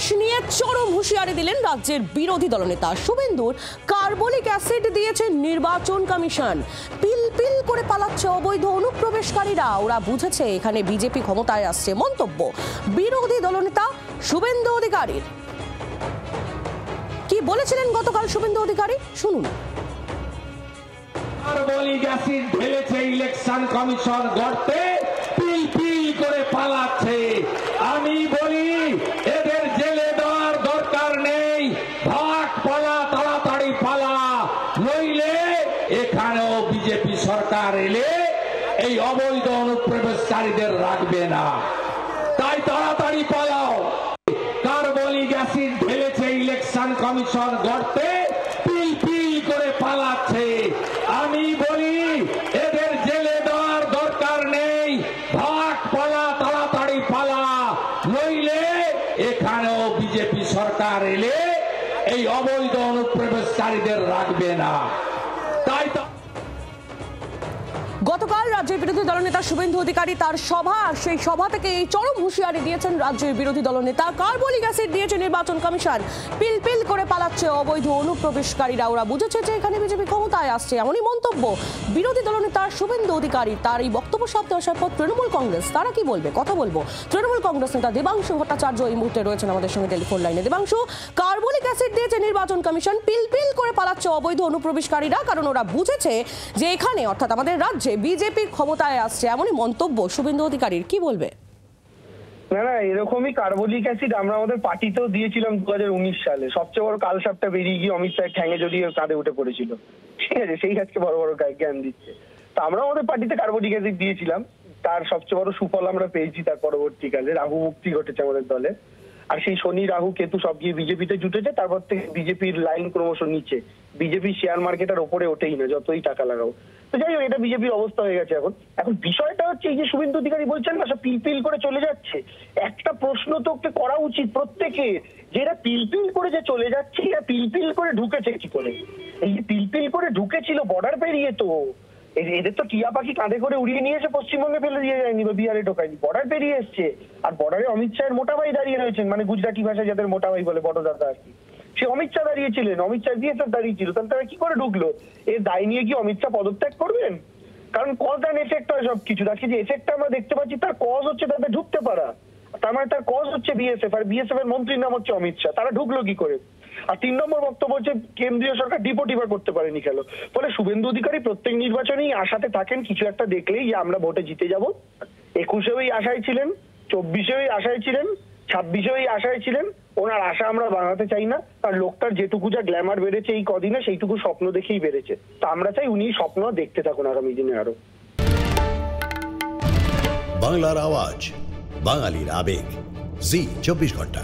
অনুপ্রবেশ নিয়ে চরম হুঁশিয়ারি দিলেন রাজ্যের বিরোধী দলনেতা শুভেন্দুর। কার্বলিক অ্যাসিড দিয়েছে নির্বাচন কমিশন। পিল পিল করে পালাচ্ছে অবৈধ অনুপ্রবেশকারীরা, ওরা বুঝেছে এখানে বিজেপি ক্ষমতায় আসছে। মন্তব্য বিরোধী দলনেতা শুভেন্দু অধিকারীর। কি বলেছিলেন গতকাল শুভেন্দু অধিকারী, শুনুন। কার্বলিক অ্যাসিড ঢেলেছে ইলেকশন কমিশন গর্তে, পিল পিল করে পালাচ্ছে। আমি বলি এদের জেলে দেওয়ার দরকার নেই, ভাগ পালা, তাড়াতাড়ি পালা, নইলে এখানেও বিজেপি সরকার এলে এই অবৈধ অনুপ্রবেশকারীদের রাখবে না, তাই তাড়াতাড়ি পালাও। কার্বলিক অ্যাসিড ঢেলেছে ইলেকশন কমিশন গর্তে, পিল পিল করে পালাচ্ছে। আমি বলি এদের জেলে দেওয়ার দরকার নেই, ভাগ পালা, তাড়াতাড়ি পালা, নইলে এখানেও বিজেপি সরকার এলে এই অবৈধ অনুপ্রবেশকারীদের রাখবে না, তাই গতকাল রাজ্যের বিরোধী দলনেতা শুভেন্দু অধিকারী তার সভা, সেই সভা থেকে এই চরম হুঁশিয়ারি দিয়েছেন রাজ্যের বিরোধী দলনেতা। কার্বলিক অ্যাসিড দিয়েছে নির্বাচন কমিশন, পিল পিল করে পালাচ্ছে অবৈধ অনুপ্রবেশকারীরা, ওরা বুঝেছে যে এখানে বিজেপি ক্ষমতায় আসছে। এমনই মন্তব্য বিরোধী দলনেতা শুভেন্দু অধিকারী। তার এই বক্তব্য সামনে আসার পর তৃণমূল কংগ্রেস তারা কি বলবে, কথা বলবো। তৃণমূল কংগ্রেস নেতা দেবাংশু ভট্টাচার্য এই মুহূর্তে রয়েছেন আমাদের সঙ্গে টেলিফোন লাইনে। দেবাংশু, কার্বলিক অ্যাসিড দিয়েছে নির্বাচন কমিশন, পিল পিল করে পালাচ্ছে অবৈধ অনুপ্রবেশকারীরা, কারণ ওরা বুঝেছে যে এখানে অর্থাৎ আমাদের রাজ্যে বিজেপি ক্ষমতায় আসছে, এমনই মন্তব্য শুভেন্দু অধিকারীর। কি বলবে? না এরকমই কার্বলিক অ্যাসিড আমরা আমাদের পার্টিতেও দিয়েছিলাম 2019 সালে। সবচেয়ে বড় কালসাপটা বেরিয়ে গিয়ে অমিত শাহের ঠ্যাঙে জড়িয়ে কাঁধে উঠে পড়েছিল, ঠিক আছে? সেই আজকে বড় বড় জ্ঞান দিচ্ছে। তো আমরা আমাদের পার্টিতে কার্বলিক অ্যাসিড দিয়েছিলাম, তার সবচেয়ে বড় সুফল আমরা পেয়েছি তার পরবর্তীকালে। রাহু মুক্তি ঘটেছে আমাদের দলে, আর সেই শনি রাহু কেতু সব গিয়ে বিজেপিতে জুটেছে। তারপর থেকে বিজেপির লাইন ক্রমশ নিচে, বিজেপি শেয়ার মার্কেটের ওপরে ওঠেই না যতই টাকা লাগাও। তো যাই হোক, এটা বিজেপির অবস্থা হয়ে গেছে এখন। এখন বিষয়টা হচ্ছে এই যে শুভেন্দু অধিকারী বলছেন না সব পিল পিল করে চলে যাচ্ছে, একটা প্রশ্ন তোকে করা উচিত প্রত্যেকে, যে এরা পিল পিল করে যে চলে যাচ্ছে, এরা পিল পিল করে ঢুকেছে কি করে? এই যে পিল পিল করে ঢুকেছিল বর্ডার পেরিয়ে, তো এদের তো টিয়া পাখি কাঁধে করে উড়িয়ে নিয়ে এসে পশ্চিমবঙ্গে ফেলে দিয়ে যায়নি বা বিহারে ঢোকায়নি, বর্ডার পেরিয়ে এসছে। আর বর্ডারে অমিত শাহের মোটা ভাই দাঁড়িয়ে রয়েছেন, মানে গুজরাটি ভাষায় যাদের মোটা ভাই বলে, বড়দাদা আর কি। সে অমিত শাহ দাঁড়িয়েছিলেন, অমিত শাহ বিএসএফ দাঁড়িয়েছিল, তাহলে তারা কি করে ঢুকলো? এর দায় নিয়ে কি অমিত শাহ পদত্যাগ করবেন? কারণ কজ অ্যান্ড এফেক্ট হয় সবকিছু। আজকে যে এফেক্টটা আমরা দেখতে পাচ্ছি তার কজ হচ্ছে তাদের ঢুকতে পারা, তার মানে তার কজ হচ্ছে বিএসএফ, আর বিএসএফ এর মন্ত্রীর নাম হচ্ছে অমিত শাহ। তারা ঢুকলো কি করে? আর 3 নম্বর বক্তব্য হচ্ছে কেন্দ্রীয় সরকার ডিপোটিভা করতে পারেনি কেন? ফলে শুভেন্দু অধিকারী প্রত্যেক নির্বাচনেই আশাতে থাকেন কিছু একটা দেখলেই যে আমরা ভোটে জিতে যাব। 21-এও এই আশায় ছিলেন, 24-এও এই আশায় ছিলেন, 26-এও এই আশায় ছিলেন। ওনার আশা আমরা বাড়াতে চাই না, আর লোকটার যেটুকু যা গ্ল্যামার বেড়েছে এই কদিনে, সেইটুকু স্বপ্ন দেখেই বেড়েছে। তা আমরা চাই উনি স্বপ্ন দেখতে থাকুন আগামী দিনে আরো। বাংলার আওয়াজ, বাঙালির আবেগ, জি 24 ঘন্টা।